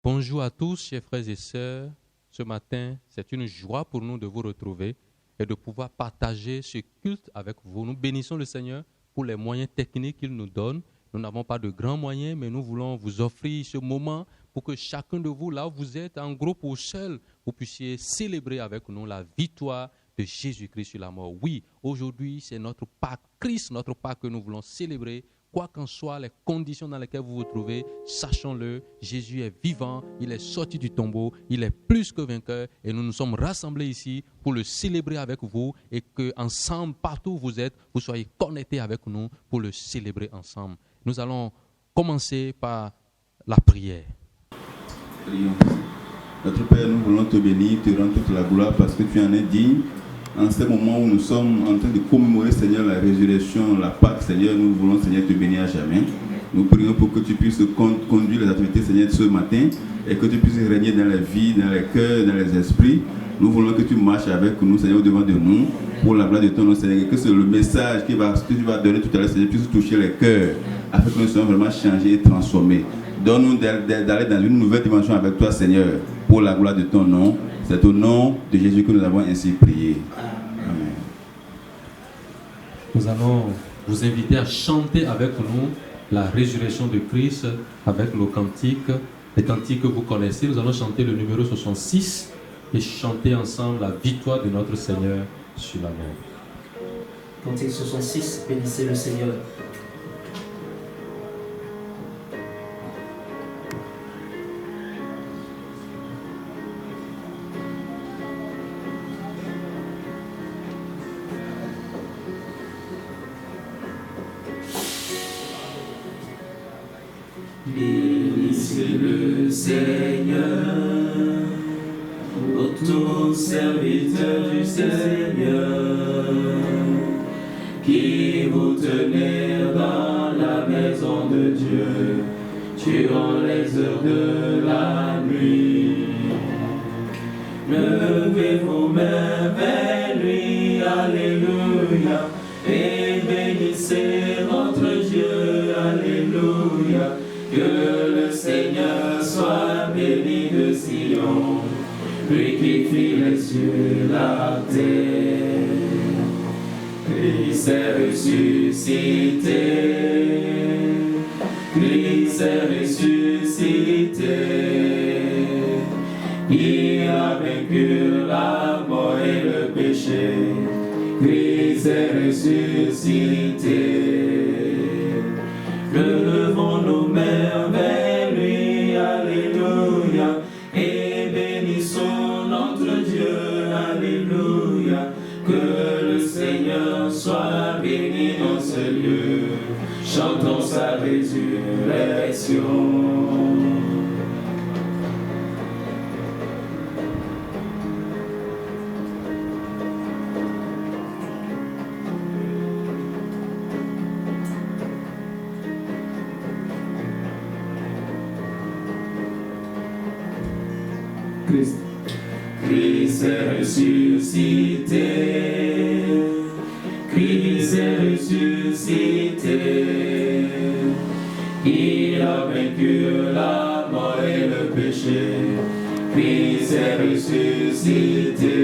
Bonjour à tous, chers frères et sœurs. Ce matin, c'est une joie pour nous de vous retrouver et de pouvoir partager ce culte avec vous. Nous bénissons le Seigneur pour les moyens techniques qu'il nous donne. Nous n'avons pas de grands moyens, mais nous voulons vous offrir ce moment pour que chacun de vous, là où vous êtes, en groupe ou seul, vous puissiez célébrer avec nous la victoire de Jésus-Christ sur la mort. Oui, aujourd'hui, c'est notre Pâque, Christ, notre Pâque que nous voulons célébrer. Quoi qu'en soient les conditions dans lesquelles vous vous trouvez, sachons-le, Jésus est vivant, il est sorti du tombeau, il est plus que vainqueur et nous nous sommes rassemblés ici pour le célébrer avec vous et qu'ensemble, partout où vous êtes, vous soyez connectés avec nous pour le célébrer ensemble. Nous allons commencer par la prière. Prions. Notre Père, nous voulons te bénir, te rendre toute la gloire parce que tu en es digne. En ce moment où nous sommes en train de commémorer, Seigneur, la résurrection, la Pâque, Seigneur, nous voulons, Seigneur, te bénir à jamais. Nous prions pour que tu puisses conduire les activités, Seigneur, ce matin et que tu puisses régner dans les vies, dans les cœurs, dans les esprits. Nous voulons que tu marches avec nous, Seigneur, au-devant de nous, pour la gloire de ton nom, Seigneur, et que c'est le message que tu vas donner tout à l'heure, Seigneur, puisse toucher les cœurs, afin que nous soyons vraiment changés et transformés. Donne-nous d'aller dans une nouvelle dimension avec toi, Seigneur, pour la gloire de ton nom. C'est au nom de Jésus que nous avons ainsi prié. Amen. Nous allons vous inviter à chanter avec nous la résurrection de Christ avec nos cantiques, les cantiques que vous connaissez. Nous allons chanter le numéro 66 et chanter ensemble la victoire de notre Seigneur sur la mort. Cantique 66, bénissez le Seigneur. Bénissez le Seigneur, ô tous serviteurs du Seigneur, qui vous tenez dans la maison de Dieu, durant les heures de la nuit. Levez vos mains vers lui, alléluia, et bénissez notre Dieu, alléluia. Que le Seigneur soit béni de Sion, lui qui fit les cieux, la terre. Christ est ressuscité, Christ est ressuscité. Il a vaincu la mort et le péché. Christ est ressuscité. Levons nos mains vers lui, alléluia, et bénissons notre Dieu, alléluia. Que le Seigneur soit béni dans ce lieu, chantons sa résurrection. Christ est ressuscité, Christ est ressuscité. Il a vaincu la mort et le péché. Christ est ressuscité.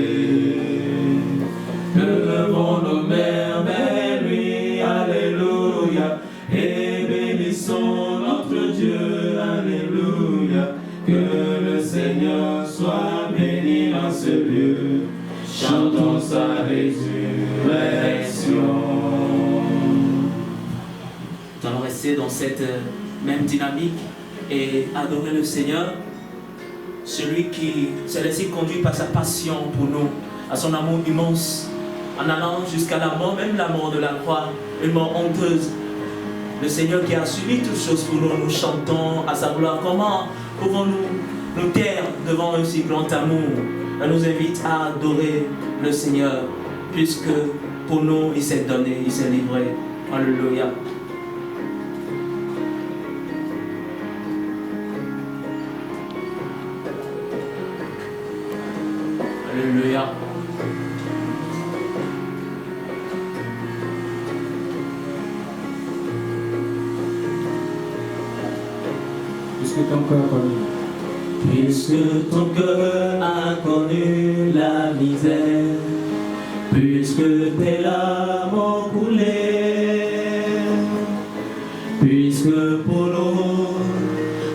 Levons nos mains vers lui, alléluia, et bénissons notre Dieu, alléluia. Que le Seigneur soit béni dans ce lieu, chantons sa résurrection. Nous allons rester dans cette même dynamique et adorer le Seigneur, celui qui s'est laissé conduire par sa passion pour nous, à son amour immense, en allant jusqu'à la mort, même la mort de la croix, une mort honteuse. Le Seigneur qui a subi toutes choses pour nous, nous chantons à sa gloire. Comment pouvons-nous nous taire devant un si grand amour? Elle nous invite à adorer le Seigneur, puisque pour nous, il s'est donné, il s'est livré. Alléluia. Alléluia. Puisque ton cœur connu, Puisque ton cœur a connu la misère, puisque tes larmes ont coulé, puisque pour nous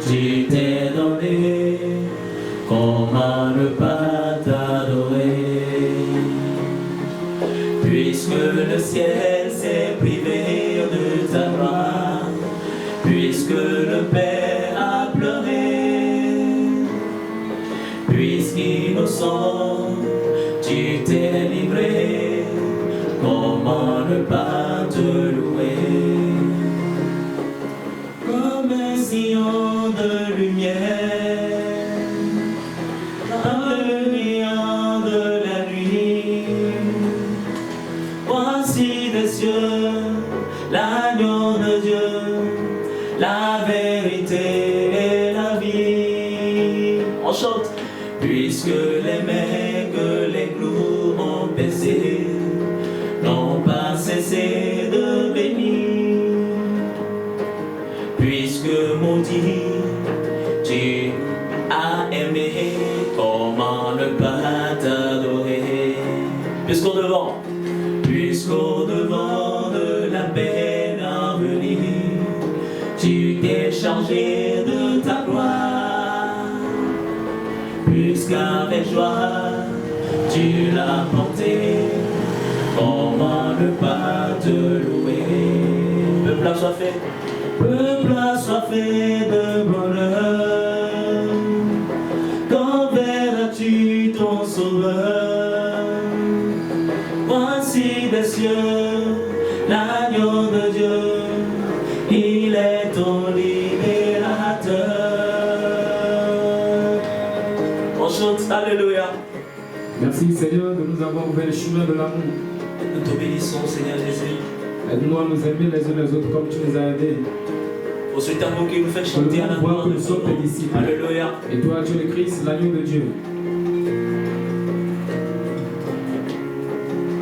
tu t'es donné, comment ne pas t'adorer? Puisque le ciel s'est privé de ta gloire, puisque le Père a pleuré, puisqu'innocent tu t'es livré, comment ne pas te louer? Comme un sillon de lumière, dans le néant de la nuit, voici des cieux l'agneau de Dieu, la vérité et la vie. On chante. Puisque les mains que les clous ont percées n'ont pas cessé de bénir, puisque maudit tu as aimé, comment ne pas t'adorer? Puisqu'au devant de la peine à venir, tu t'es chargé de ta gloire, puisqu'avec joie tu l'as porté, comment ne pas te louer? Peuple assoiffé, de bonheur, quand verras-tu ton sauveur? Voici des cieux l'agneau de Dieu, il est ton libérateur. On chante, alléluia. Merci Seigneur de nous avoir ouvert le chemin de l'amour. Nous te bénissons, Seigneur Jésus. Aide-nous à nous aimer les uns les autres comme tu nous as aidés. Pour cet amour qui nous fait chanter à la gloire que de nous ton sommes tes nom. disciples. Alléluia. Et toi, Dieu le Christ, l'agneau de Dieu.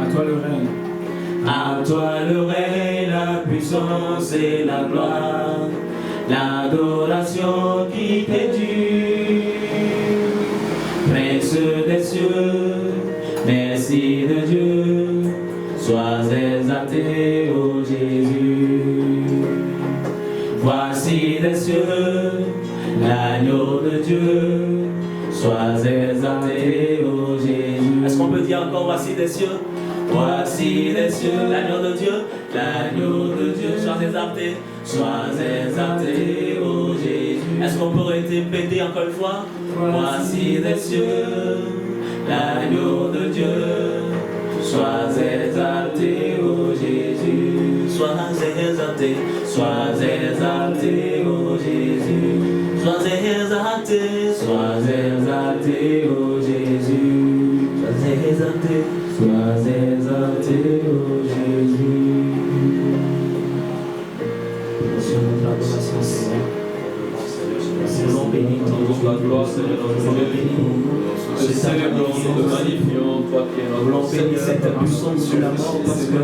À toi le règne. À toi le règne, la puissance et la gloire, l'adoration qui t'est due. Prince des cieux, merci de Dieu, sois exalté, ô Jésus. Voici des cieux, l'agneau de Dieu, sois exalté, ô Jésus. Est-ce qu'on peut dire encore voici des cieux? Voici les cieux, l'agneau de Dieu, sois exalté, ô Jésus. Est-ce qu'on pourrait répéter encore une fois? Voici les cieux, l'agneau de Dieu, sois exalté, ô Jésus. Sois exalté, ô Jésus. Sois exalté, ô Jésus. Sois exalté, ô Jésus. Sur notre adoration, Seigneur. Nous voulons bénir ton nom. La gloire, Seigneur, Nous voulons bénir te célébrons, nous te magnifions, toi qui es nous voulons notre bénir cette Seigneur. puissance sur la mort parce que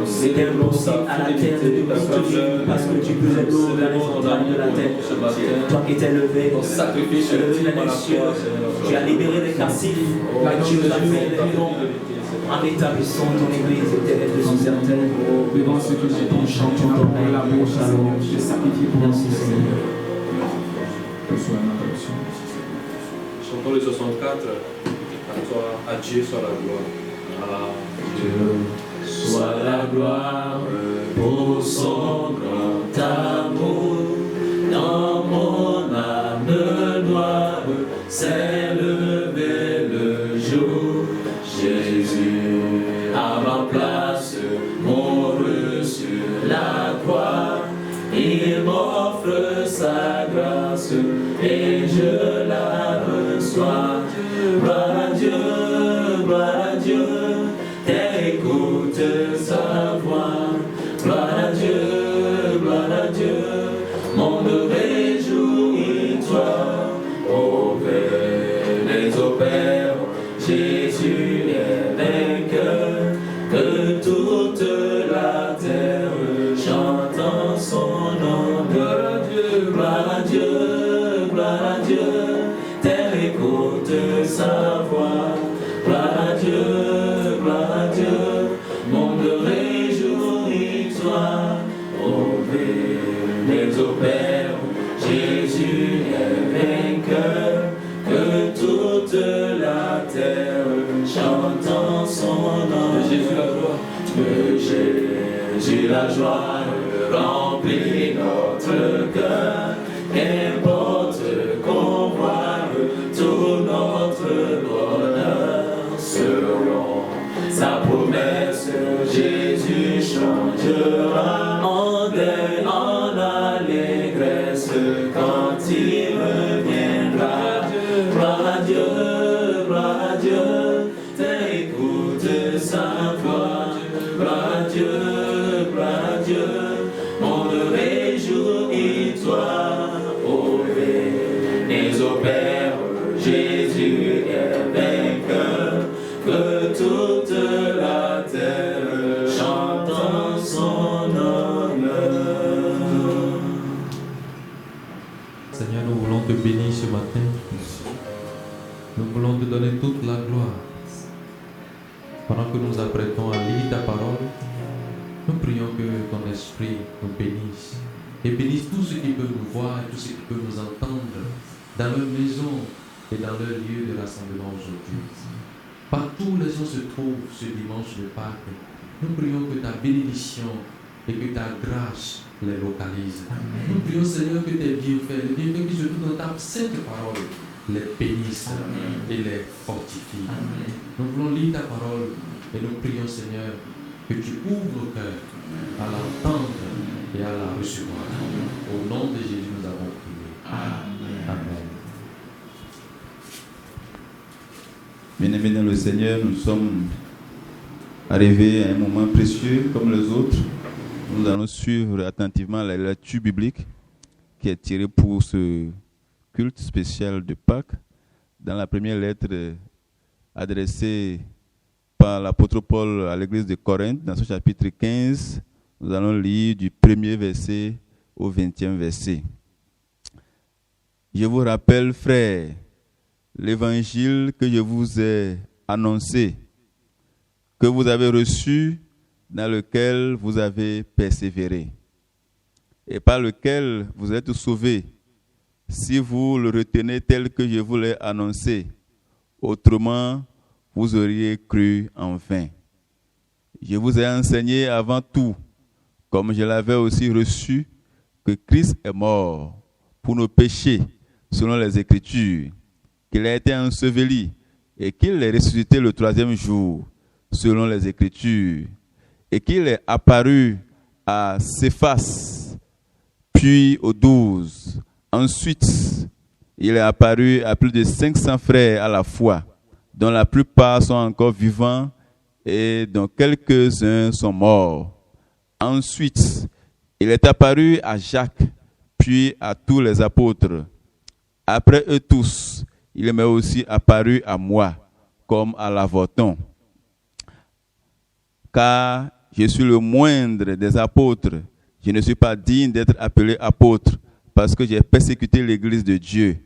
c'est impossible à la terre de nous contenir parce que tu peux être lourd dans les entrailles de la terre. Toi qui t'es levé, Ton sacrifice tu as levé ultime à les la cieux, croix, Seigneur. tu as libéré les captifs, tu nous as fait les vivants en établissant ton église éternelle de sous terre. Devant ceux qui t'ont chanté ton l'amour, Seigneur. Je t'ai sacrifié pour nous, Merci, Seigneur. Reçois notre adoration. Chantons le 64. À Dieu soit la gloire. À Dieu soit la gloire pour son grand amour. Dans mon âme noire s'est levé le jour. Jésus à ma place mourut sur la croix. Il m'offre sa grâce et je la reçois. Gloire à Dieu, t'écoutes sa voix. Gloire à Dieu, monde réjouis-toi. Ô Père, ô Père, Jésus est vainqueur de toute la terre, chantant son nom. Gloire à Dieu, les opère. Jésus est vainqueur, que toute la terre chante en son nom. De Jésus la gloire, de Jésus la joie remplit notre cœur. Qu'importe qu'on voit tout notre bonheur, selon sa promesse, Jésus changera en deuil, en allégresse, quand il reviendra. Gloire à Dieu, t'écoute sa voix. Gloire à Dieu, monde réjouis-toi. Ô bénis au Père, Jésus est vainqueur, que toute la terre chante en son honneur. Seigneur, nous voulons te bénir ce matin. Nous voulons te donner toute la gloire. Pendant que nous apprêtons à lire ta parole, nous prions que ton esprit nous bénisse et bénisse tous ceux qui peuvent nous voir et tous ceux qui peuvent nous entendre dans leur maison et dans leur lieu de rassemblement aujourd'hui. Partout où les gens se trouvent ce dimanche de Pâques, nous prions que ta bénédiction et que ta grâce les localise. Nous prions, Seigneur, que tes bienfaits, les bienfaits qui se trouvent dans ta sainte parole, les bénissent et les fortifient. Nous voulons lire ta parole et nous prions, Seigneur, que tu ouvres nos cœurs à l'entendre et à la recevoir. Au nom de Jésus, nous avons prié. Amen. Bien-aimés dans le Seigneur, nous sommes arrivés à un moment précieux comme les autres. Nous allons suivre attentivement la lecture biblique qui est tirée pour ce culte spécial de Pâques. Dans la première lettre adressée par l'apôtre Paul à l'église de Corinthe, dans ce chapitre 15, nous allons lire du 1er verset au 20e verset. Je vous rappelle, frères, l'évangile que je vous ai annoncé, que vous avez reçu, dans lequel vous avez persévéré, et par lequel vous êtes sauvés, si vous le retenez tel que je vous l'ai annoncé. Autrement, vous auriez cru en vain. Je vous ai enseigné avant tout, comme je l'avais aussi reçu, que Christ est mort pour nos péchés, selon les Écritures, qu'il a été enseveli et qu'il est ressuscité le 3e jour, selon les Écritures, et qu'il est apparu à Céphas, puis aux 12. Ensuite, il est apparu à plus de 500 frères à la fois, dont la plupart sont encore vivants et dont quelques-uns sont morts. Ensuite, il est apparu à Jacques, puis à tous les apôtres. Après eux tous, il m'est aussi apparu à moi, comme à l'avorton. Car je suis le moindre des apôtres. Je ne suis pas digne d'être appelé apôtre, parce que j'ai persécuté l'église de Dieu.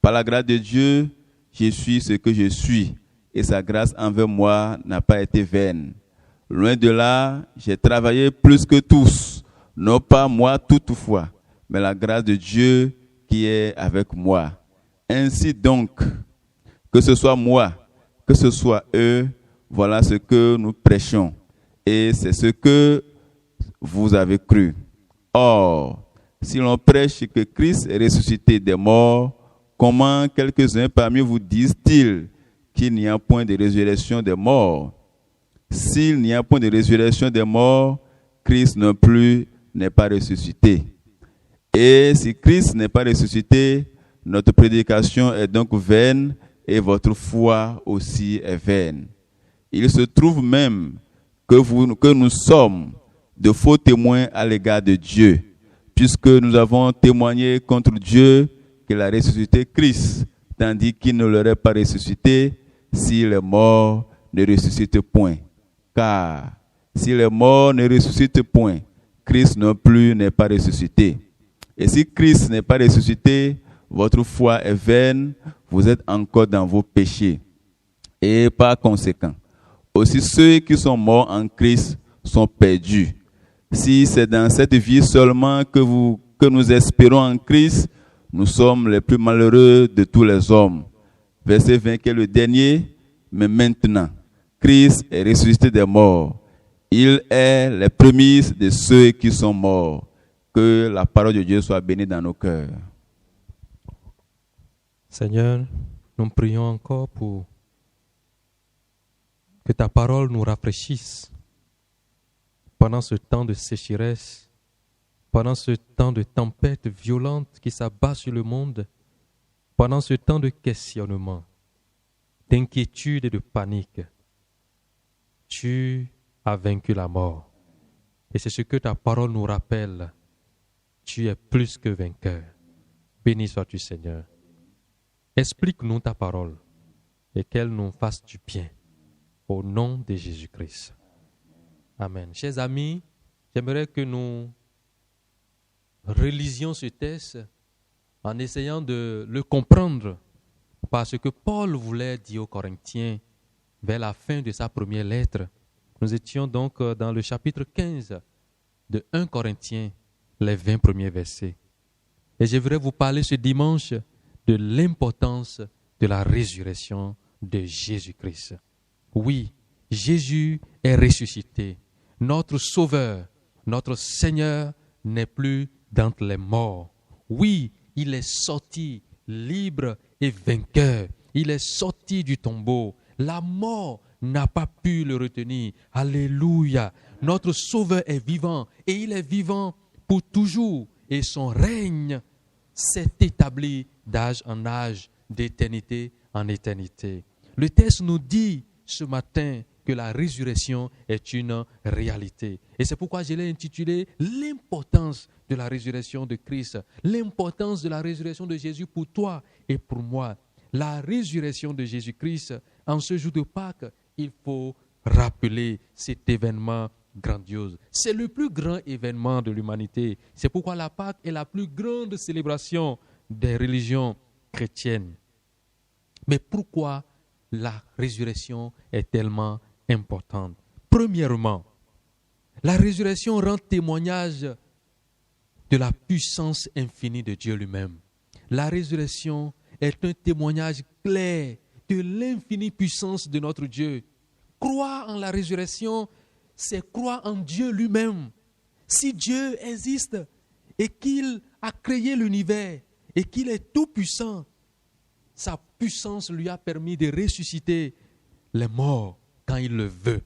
Par la grâce de Dieu, je suis ce que je suis, et sa grâce envers moi n'a pas été vaine. Loin de là, j'ai travaillé plus que tous, non pas moi toutefois, mais la grâce de Dieu qui est avec moi. Ainsi donc, que ce soit moi, que ce soit eux, voilà ce que nous prêchons, et c'est ce que vous avez cru. Or, si l'on prêche que Christ est ressuscité des morts, comment quelques-uns parmi vous disent-ils qu'il n'y a point de résurrection des morts? S'il n'y a point de résurrection des morts, Christ non plus n'est pas ressuscité. Et si Christ n'est pas ressuscité, notre prédication est donc vaine et votre foi aussi est vaine. Il se trouve même que nous sommes de faux témoins à l'égard de Dieu, puisque nous avons témoigné contre Dieu qu'il a ressuscité Christ, tandis qu'il ne l'aurait pas ressuscité si les morts ne ressuscitent point. Car si les morts ne ressuscitent point, Christ non plus n'est pas ressuscité. Et si Christ n'est pas ressuscité, votre foi est vaine, vous êtes encore dans vos péchés. Et par conséquent, aussi ceux qui sont morts en Christ sont perdus. Si c'est dans cette vie seulement que vous que nous espérons en Christ, nous sommes les plus malheureux de tous les hommes. Verset 20 qui est le dernier, mais maintenant, Christ est ressuscité des morts. Il est les prémices de ceux qui sont morts. Que la parole de Dieu soit bénie dans nos cœurs. Seigneur, nous prions encore pour que ta parole nous rafraîchisse pendant ce temps de sécheresse, pendant ce temps de tempête violente qui s'abat sur le monde, pendant ce temps de questionnement, d'inquiétude et de panique. Tu as vaincu la mort. Et c'est ce que ta parole nous rappelle. Tu es plus que vainqueur. Béni sois-tu, Seigneur. Explique-nous ta parole et qu'elle nous fasse du bien. Au nom de Jésus-Christ. Amen. Chers amis, j'aimerais que nous relisions ce texte en essayant de le comprendre parce que Paul voulait dire aux Corinthiens vers la fin de sa première lettre. Nous étions donc dans le chapitre 15 de 1 Corinthiens, les 20 premiers versets. Et je voudrais vous parler ce dimanche de l'importance de la résurrection de Jésus-Christ. Oui, Jésus est ressuscité. Notre Sauveur, notre Seigneur n'est plus d'entre les morts. Oui, il est sorti libre et vainqueur. Il est sorti du tombeau. La mort n'a pas pu le retenir. Alléluia. Notre Sauveur est vivant et il est vivant pour toujours. Et son règne s'est établi d'âge en âge, d'éternité en éternité. Le texte nous dit ce matin que la résurrection est une réalité. Et c'est pourquoi je l'ai intitulé « L'importance de la résurrection de Christ », l'importance de la résurrection de Jésus pour toi et pour moi. La résurrection de Jésus-Christ, en ce jour de Pâques, il faut rappeler cet événement grandiose. C'est le plus grand événement de l'humanité. C'est pourquoi la Pâques est la plus grande célébration des religions chrétiennes. Mais pourquoi la résurrection est tellement importante? Premièrement, la résurrection rend témoignage de la puissance infinie de Dieu lui-même. La résurrection est un témoignage clair de l'infinie puissance de notre Dieu. Croire en la résurrection, c'est croire en Dieu lui-même. Si Dieu existe et qu'il a créé l'univers et qu'il est tout puissant, sa puissance lui a permis de ressusciter les morts quand il le veut.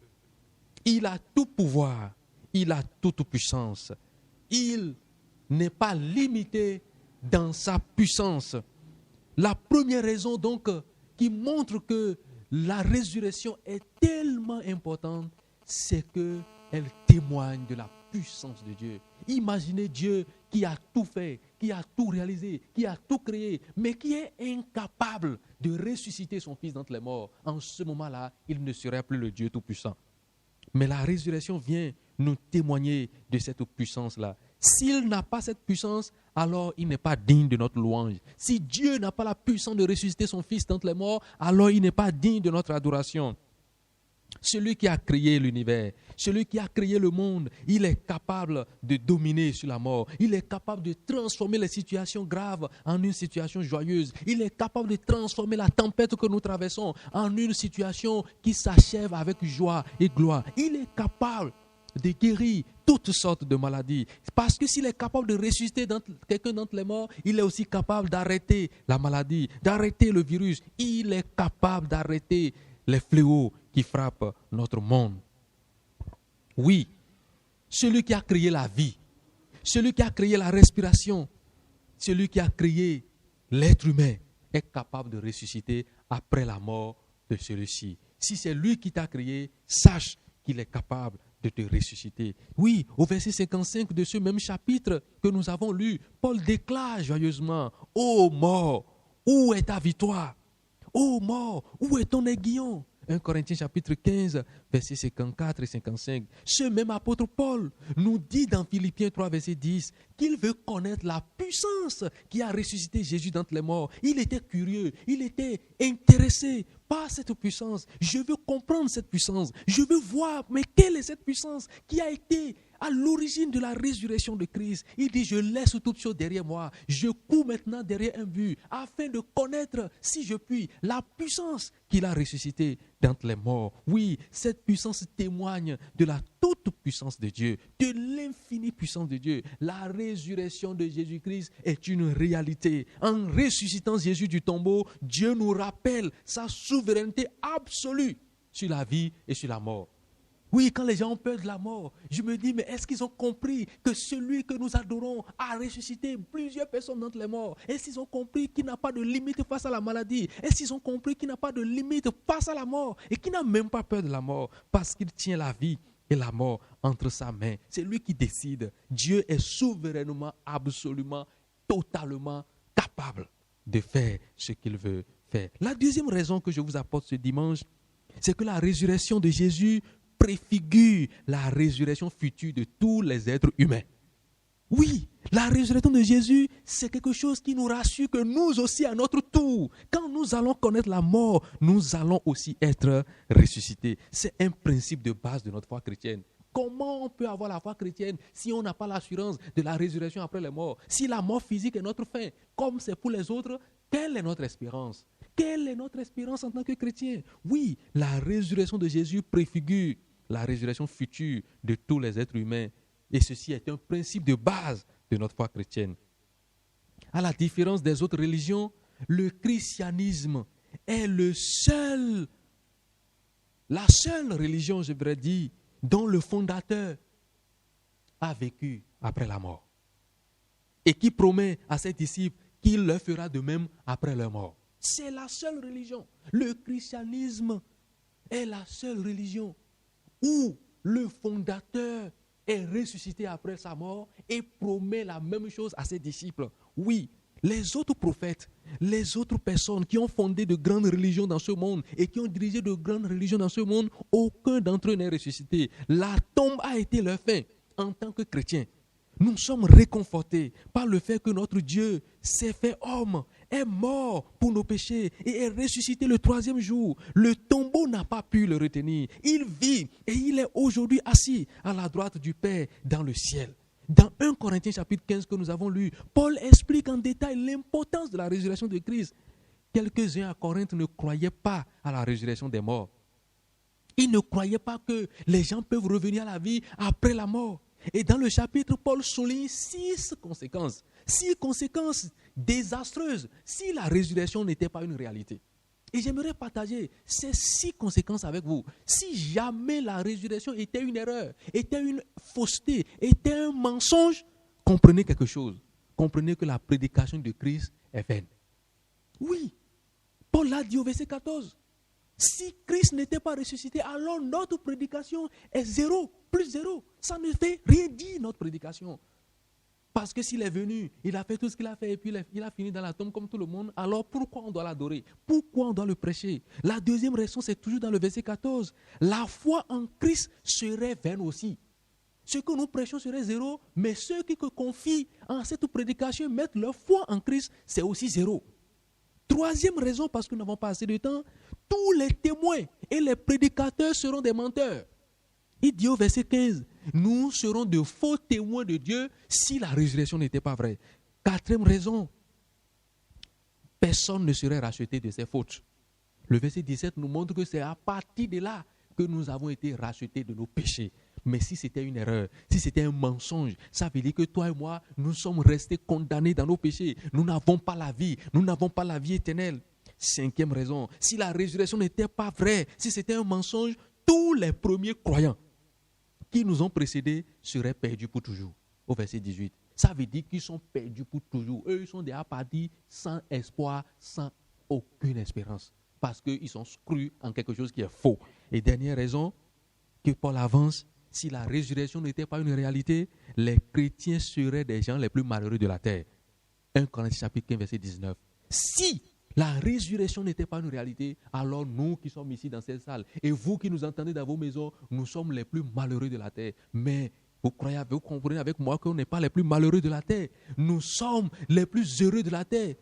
Il a tout pouvoir, il a toute puissance. Il n'est pas limité dans sa puissance. La première raison donc qui montre que la résurrection est tellement importante, c'est qu'elle témoigne de la puissance de Dieu. Imaginez Dieu qui a tout fait, qui a tout réalisé, qui a tout créé, mais qui est incapable de ressusciter son Fils d'entre les morts. En ce moment-là, il ne serait plus le Dieu tout-puissant. Mais la résurrection vient nous témoigner de cette puissance-là. S'il n'a pas cette puissance, alors il n'est pas digne de notre louange. Si Dieu n'a pas la puissance de ressusciter son Fils d'entre les morts, alors il n'est pas digne de notre adoration. Celui qui a créé l'univers, celui qui a créé le monde, il est capable de dominer sur la mort. Il est capable de transformer les situations graves en une situation joyeuse. Il est capable de transformer la tempête que nous traversons en une situation qui s'achève avec joie et gloire. Il est capable de guérir toutes sortes de maladies. Parce que s'il est capable de ressusciter quelqu'un d'entre les morts, il est aussi capable d'arrêter la maladie, d'arrêter le virus. Il est capable d'arrêter les fléaux qui frappent notre monde. Oui, celui qui a créé la vie, celui qui a créé la respiration, celui qui a créé l'être humain est capable de ressusciter après la mort de celui-ci. Si c'est lui qui t'a créé, sache qu'il est capable de te ressusciter. Oui, au verset 55 de ce même chapitre que nous avons lu, Paul déclare joyeusement: « Ô mort, où est ta victoire? Ô mort, où est ton aiguillon ?» 1 Corinthiens chapitre 15, versets 54 et 55. Ce même apôtre Paul nous dit dans Philippiens 3, verset 10, qu'il veut connaître la puissance qui a ressuscité Jésus d'entre les morts. Il était curieux, il était intéressé par cette puissance. Je veux comprendre cette puissance. Je veux voir, mais quelle est cette puissance qui a été à l'origine de la résurrection de Christ. Il dit, je laisse toutes choses derrière moi. Je cours maintenant derrière un but afin de connaître, si je puis, la puissance qu'il a ressuscité d'entre les morts. Oui, cette puissance témoigne de la toute puissance de Dieu, de l'infinie puissance de Dieu. La résurrection de Jésus-Christ est une réalité. En ressuscitant Jésus du tombeau, Dieu nous rappelle sa souveraineté absolue sur la vie et sur la mort. Oui, quand les gens ont peur de la mort, je me dis, mais est-ce qu'ils ont compris que celui que nous adorons a ressuscité plusieurs personnes d'entre les morts? Est-ce qu'ils ont compris qu'il n'a pas de limite face à la maladie? Est-ce qu'ils ont compris qu'il n'a pas de limite face à la mort et qu'il n'a même pas peur de la mort parce qu'il tient la vie et la mort entre sa main? C'est lui qui décide. Dieu est souverainement, absolument, totalement capable de faire ce qu'il veut faire. La deuxième raison que je vous apporte ce dimanche, c'est que la résurrection de Jésus préfigure la résurrection future de tous les êtres humains. Oui, la résurrection de Jésus, c'est quelque chose qui nous rassure que nous aussi, à notre tour, quand nous allons connaître la mort, nous allons aussi être ressuscités. C'est un principe de base de notre foi chrétienne. Comment on peut avoir la foi chrétienne si on n'a pas l'assurance de la résurrection après les morts? Si la mort physique est notre fin, comme c'est pour les autres, quelle est notre espérance? Quelle est notre espérance en tant que chrétien? Oui, la résurrection de Jésus préfigure la résurrection future de tous les êtres humains. Et ceci est un principe de base de notre foi chrétienne. À la différence des autres religions, le christianisme est la seule religion, je voudrais dire, dont le fondateur a vécu après la mort. Et qui promet à ses disciples qu'il leur fera de même après leur mort. C'est la seule religion. Le christianisme est la seule religion où le fondateur est ressuscité après sa mort et promet la même chose à ses disciples. Oui, les autres prophètes, les autres personnes qui ont fondé de grandes religions dans ce monde et qui ont dirigé de grandes religions dans ce monde, aucun d'entre eux n'est ressuscité. La tombe a été leur fin. En tant que chrétiens, nous sommes réconfortés par le fait que notre Dieu s'est fait homme, est mort pour nos péchés et est ressuscité le troisième jour. Le tombeau n'a pas pu le retenir. Il vit et il est aujourd'hui assis à la droite du Père dans le ciel. Dans 1 Corinthiens chapitre 15 que nous avons lu, Paul explique en détail l'importance de la résurrection de Christ. Quelques-uns à Corinthe ne croyaient pas à la résurrection des morts. Ils ne croyaient pas que les gens peuvent revenir à la vie après la mort. Et dans le chapitre, Paul souligne 6 conséquences. 6 conséquences désastreuses si la résurrection n'était pas une réalité. Et j'aimerais partager ces 6 conséquences avec vous. Si jamais la résurrection était une erreur, était une fausseté, était un mensonge, comprenez quelque chose. Comprenez que la prédication de Christ est vaine. Oui, Paul l'a dit au verset 14. Si Christ n'était pas ressuscité, alors notre prédication est 0, plus 0. Ça ne fait rien dire, notre prédication. Parce que s'il est venu, il a fait tout ce qu'il a fait et puis il a fini dans la tombe comme tout le monde, alors pourquoi on doit l'adorer? Pourquoi on doit le prêcher? La deuxième raison, c'est toujours dans le verset 14. La foi en Christ serait vaine aussi. Ce que nous prêchons serait 0, mais ceux qui confient en cette prédication mettent leur foi en Christ, c'est aussi 0. Troisième raison, parce que nous n'avons pas assez de temps, tous les témoins et les prédicateurs seront des menteurs. Il dit au verset 15, nous serons de faux témoins de Dieu si la résurrection n'était pas vraie. Quatrième raison, personne ne serait racheté de ses fautes. Le verset 17 nous montre que c'est à partir de là que nous avons été rachetés de nos péchés. Mais si c'était une erreur, si c'était un mensonge, ça veut dire que toi et moi, nous sommes restés condamnés dans nos péchés. Nous n'avons pas la vie, nous n'avons pas la vie éternelle. Cinquième raison, si la résurrection n'était pas vraie, si c'était un mensonge, tous les premiers croyants qui nous ont précédés seraient perdus pour toujours. Au verset 18, ça veut dire qu'ils sont perdus pour toujours. Eux, ils sont déjà partis sans espoir, sans aucune espérance. Parce qu'ils sont crus en quelque chose qui est faux. Et dernière raison que Paul avance, si la résurrection n'était pas une réalité, les chrétiens seraient des gens les plus malheureux de la terre. 1 Corinthiens chapitre 15, verset 19. Si la résurrection n'était pas une réalité, alors nous qui sommes ici dans cette salle, et vous qui nous entendez dans vos maisons, nous sommes les plus malheureux de la terre. Mais vous comprenez avec moi qu'on n'est pas les plus malheureux de la terre. Nous sommes les plus heureux de la terre.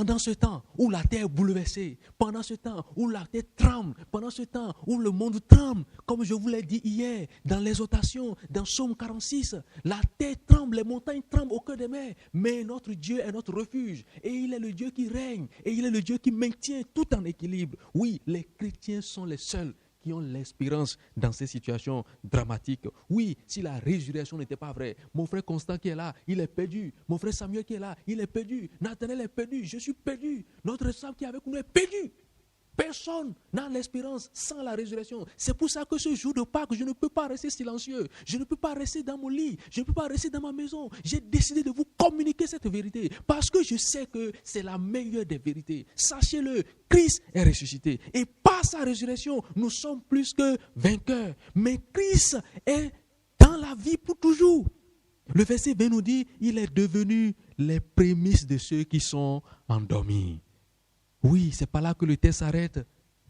pendant ce temps où la terre est bouleversée, pendant ce temps où la terre tremble, pendant ce temps où le monde tremble, comme je vous l'ai dit hier, dans l'exhortation, dans Psaume 46, la terre tremble, les montagnes tremblent au cœur des mers, mais notre Dieu est notre refuge, et il est le Dieu qui règne, et il est le Dieu qui maintient tout en équilibre. Oui, les chrétiens sont les seuls qui ont l'espérance dans ces situations dramatiques. Oui, si la résurrection n'était pas vraie, mon frère Constant qui est là, il est perdu. Mon frère Samuel qui est là, il est perdu. Nathanaël est perdu, je suis perdu. Notre Sam qui est avec nous est perdu. Personne n'a l'espérance sans la résurrection. C'est pour ça que ce jour de Pâques, je ne peux pas rester silencieux. Je ne peux pas rester dans mon lit. Je ne peux pas rester dans ma maison. J'ai décidé de vous communiquer cette vérité parce que je sais que c'est la meilleure des vérités. Sachez-le, Christ est ressuscité. Et par sa résurrection, nous sommes plus que vainqueurs. Mais Christ est dans la vie pour toujours. Le verset 20 nous dit, il est devenu les prémices de ceux qui sont endormis. Oui, c'est pas là que le texte s'arrête.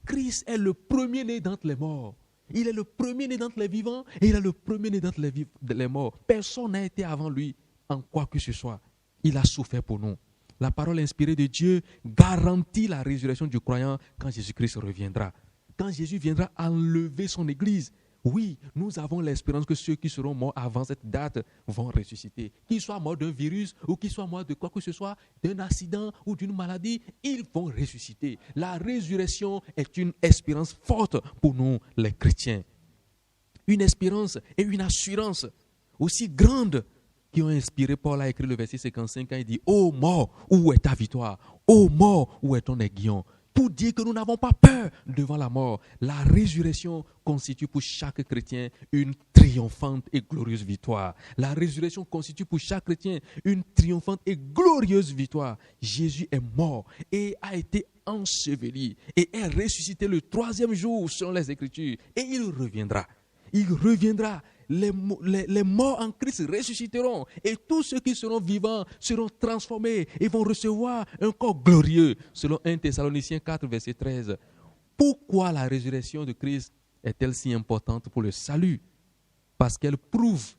Christ est le premier-né d'entre les morts. Il est le premier-né d'entre les vivants et il est le premier-né d'entre les morts. Personne n'a été avant lui en quoi que ce soit. Il a souffert pour nous. La parole inspirée de Dieu garantit la résurrection du croyant quand Jésus-Christ reviendra. Quand Jésus viendra enlever son église. Oui, nous avons l'espérance que ceux qui seront morts avant cette date vont ressusciter. Qu'ils soient morts d'un virus ou qu'ils soient morts de quoi que ce soit, d'un accident ou d'une maladie, ils vont ressusciter. La résurrection est une espérance forte pour nous, les chrétiens. Une espérance et une assurance aussi grande qui ont inspiré Paul à écrire le verset 55 quand il dit « Ô mort, où est ta victoire? Ô mort, où est ton aiguillon ?» Pour dire que nous n'avons pas peur devant la mort. La résurrection constitue pour chaque chrétien une triomphante et glorieuse victoire. La résurrection constitue pour chaque chrétien une triomphante et glorieuse victoire. Jésus est mort et a été enseveli et est ressuscité le 3e jour selon les Écritures. Et il reviendra. Il reviendra. Les morts en Christ ressusciteront et tous ceux qui seront vivants seront transformés et vont recevoir un corps glorieux, selon 1 Thessaloniciens 4, verset 13. Pourquoi la résurrection de Christ est-elle si importante pour le salut? Parce qu'elle prouve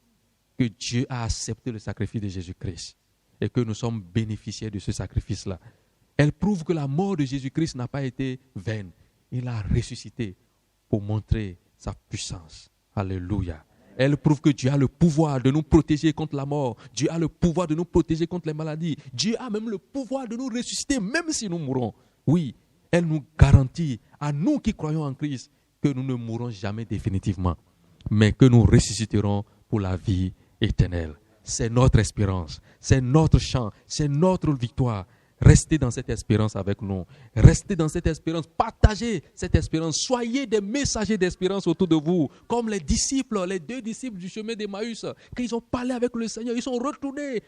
que Dieu a accepté le sacrifice de Jésus-Christ et que nous sommes bénéficiaires de ce sacrifice-là. Elle prouve que la mort de Jésus-Christ n'a pas été vaine. Il a ressuscité pour montrer sa puissance. Alléluia. Elle prouve que Dieu a le pouvoir de nous protéger contre la mort. Dieu a le pouvoir de nous protéger contre les maladies. Dieu a même le pouvoir de nous ressusciter même si nous mourons. Oui, elle nous garantit, à nous qui croyons en Christ, que nous ne mourrons jamais définitivement, mais que nous ressusciterons pour la vie éternelle. C'est notre espérance, c'est notre chant, c'est notre victoire. Restez dans cette espérance avec nous. Restez dans cette espérance. Partagez cette espérance. Soyez des messagers d'espérance autour de vous. Comme les disciples, les 2 disciples du chemin d'Emmaüs, quand ils ont parlé avec le Seigneur, ils sont retournés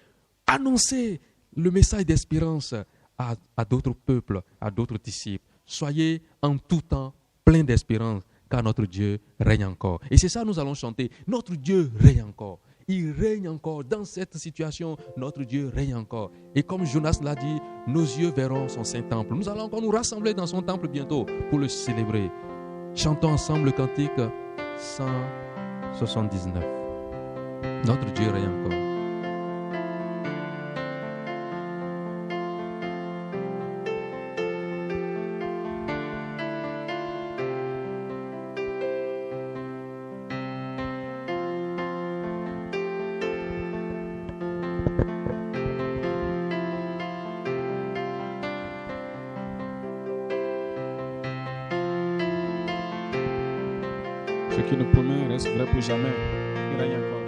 annoncer le message d'espérance à d'autres peuples, à d'autres disciples. Soyez en tout temps pleins d'espérance, car notre Dieu règne encore. Et c'est ça que nous allons chanter. Notre Dieu règne encore. Il règne encore. Dans cette situation, notre Dieu règne encore. Et comme Jonas l'a dit, nos yeux verront son saint temple. Nous allons encore nous rassembler dans son temple bientôt pour le célébrer. Chantons ensemble le cantique 179. Notre Dieu règne encore. Ce qui nous promet reste vrai pour jamais. Il règne encore.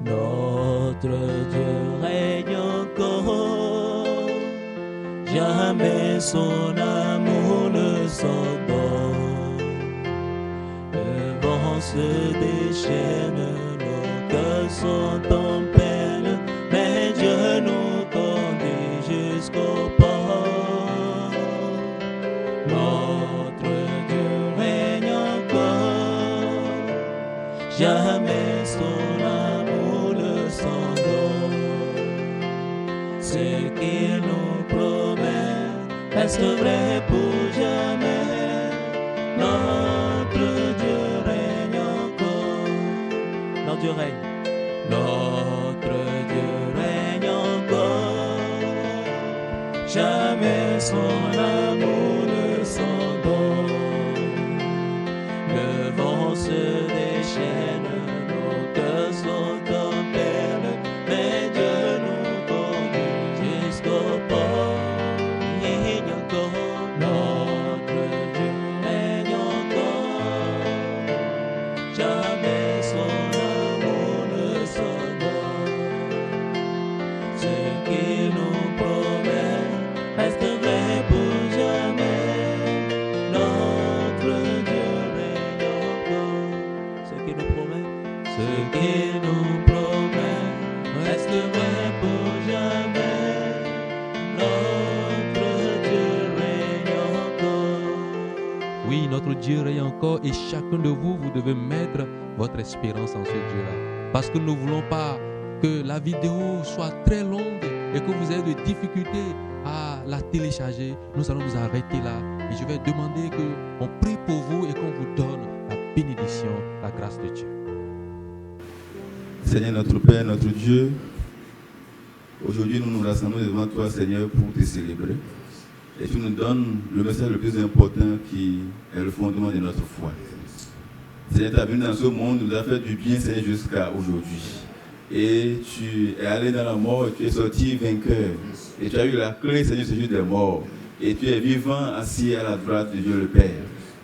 Notre Dieu règne encore. Jamais son amour ne s'endort. Le vent se déchaîne, nos cœurs sont en peine, mais Dieu nous conduit jusqu'au port. Notre Dieu règne encore, jamais son amour ne s'endort. Ce qu'il nous promet reste vrai pour jamais. Notre Dieu règne encore. Notre Dieu règne. Notre jamais son amour ne s'endort. Ce qu'il nous promet reste vrai pour jamais. Notre Dieu règne encore. Ce qu'il nous promet, ce qu'il nous promet reste vrai pour jamais. Notre Dieu règne encore. Oui, notre Dieu règne encore et chacun de vous, vous devez mettre votre espérance en ce Dieu-là. Parce que nous ne voulons pas que la vidéo soit très longue et que vous ayez des difficultés à la télécharger. Nous allons nous arrêter là et je vais demander qu'on prie pour vous et qu'on vous donne la bénédiction, la grâce de Dieu. Seigneur notre Père, notre Dieu, aujourd'hui nous nous rassemblons devant toi, Seigneur, pour te célébrer. Et tu nous donnes le message le plus important qui est le fondement de notre foi. Seigneur, ta venue dans ce monde nous a fait du bien, Seigneur, jusqu'à aujourd'hui. Et tu es allé dans la mort et tu es sorti vainqueur. Et tu as eu la clé, Seigneur, ce jour des morts. Et tu es vivant, assis à la droite de Dieu le Père.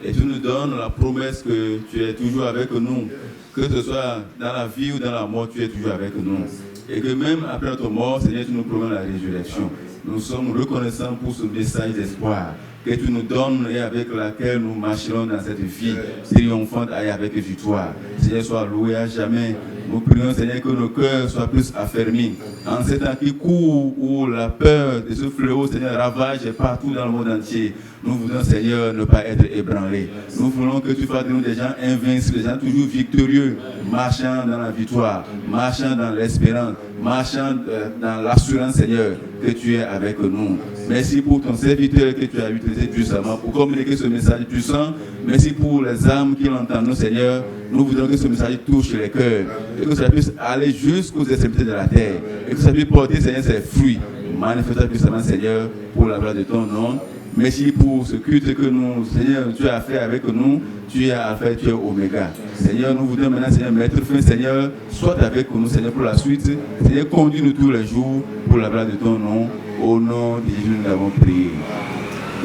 Et tu nous donnes la promesse que tu es toujours avec nous. Que ce soit dans la vie ou dans la mort, tu es toujours avec nous. Et que même après notre mort, Seigneur, tu nous promets la résurrection. Nous sommes reconnaissants pour ce message d'espoir que tu nous donnes et avec laquelle nous marcherons dans cette vie triomphante et avec victoire. Seigneur, sois loué à jamais. Nous prions, Seigneur, que nos cœurs soient plus affermis. En ces temps qui courent, où la peur de ce fléau, Seigneur, ravage partout dans le monde entier, nous voulons, Seigneur, ne pas être ébranlés. Nous voulons que tu fasses de nous des gens invincibles, des gens toujours victorieux, marchant dans la victoire, marchant dans l'espérance, marchant dans l'assurance, Seigneur, que tu es avec nous. Merci pour ton serviteur que tu as utilisé puissamment pour communiquer ce message puissant. Merci pour les âmes qui l'entendent, Seigneur. Nous voudrons que ce message touche les cœurs et que ça puisse aller jusqu'aux extrémités de la terre et que ça puisse porter, Seigneur, ses fruits. Manifeste puissamment, Seigneur, pour la gloire de ton nom. Merci pour ce culte que nous, Seigneur, tu as fait avec nous. Tu es Alpha, tu es Oméga. Seigneur, nous voudrons maintenant, Seigneur, mettre fin, Seigneur, sois avec nous, Seigneur, pour la suite. Seigneur, conduis-nous tous les jours pour la gloire de ton nom. Au nom de Jésus, nous l'avons prié.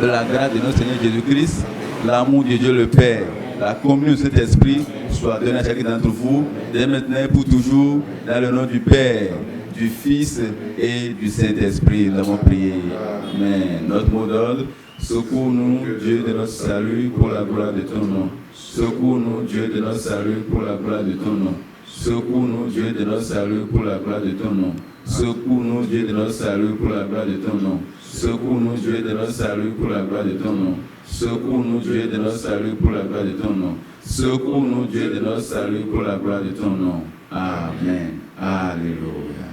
De la grâce de notre Seigneur Jésus-Christ, l'amour de Dieu le Père, la communion de cet esprit soit donnée à chacun d'entre vous, dès maintenant et pour toujours, dans le nom du Père, du Fils et du Saint-Esprit. Nous avons prié. Amen. Notre mot d'ordre: secours-nous, Dieu de notre salut, pour la gloire de ton nom. Secours-nous, Dieu de notre salut, pour la gloire de ton nom. Secours-nous, Dieu de notre salut, pour la gloire de ton nom. Secours-nous, Dieu de notre salut, pour la gloire de ton nom. Secours-nous, Dieu de notre salut, pour la gloire de ton nom. Secours-nous, Dieu de notre salut, pour la gloire de ton nom. Secours-nous, Dieu de notre salut, pour la gloire de ton nom. Amen. Alléluia.